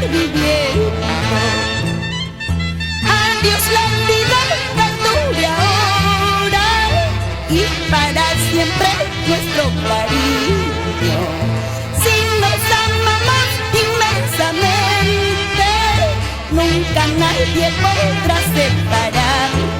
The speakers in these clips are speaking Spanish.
seguir viviendo. Adiós la vida perdure ahora y para siempre nuestro cariño. Si nos amamos inmensamente, nunca nadie podrá separarnos.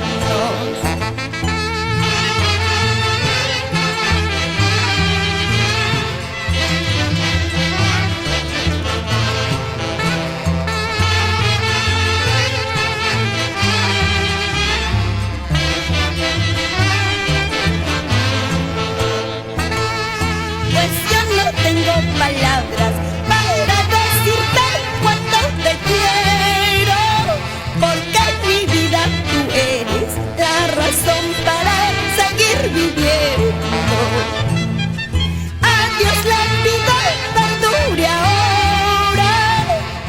Tengo palabras para decirte cuánto te quiero, porque mi vida tú eres la razón para seguir viviendo. Adiós la vida perdure ahora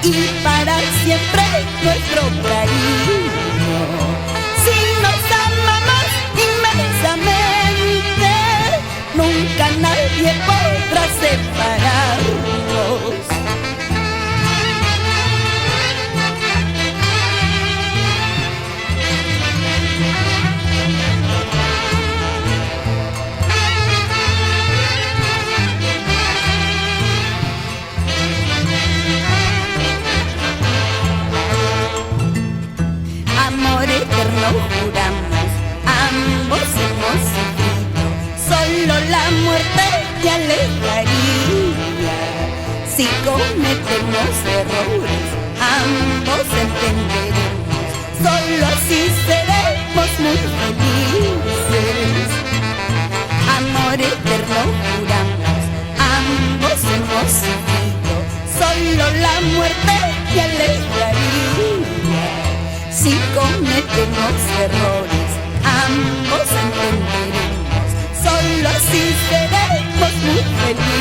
y para siempre nuestro cariño. Si nos amamos inmensamente, nunca nadie podrá separarnos. Amor eterno juramos, ambos hemos sufrido, solo la muerte te alejaría. Si cometemos errores, ambos entenderemos, solo así seremos muy felices. Amor eterno juramos, ambos hemos sufrido, solo la muerte te alejaría. Si cometemos errores, ambos entenderemos, solo así seremos muy felices.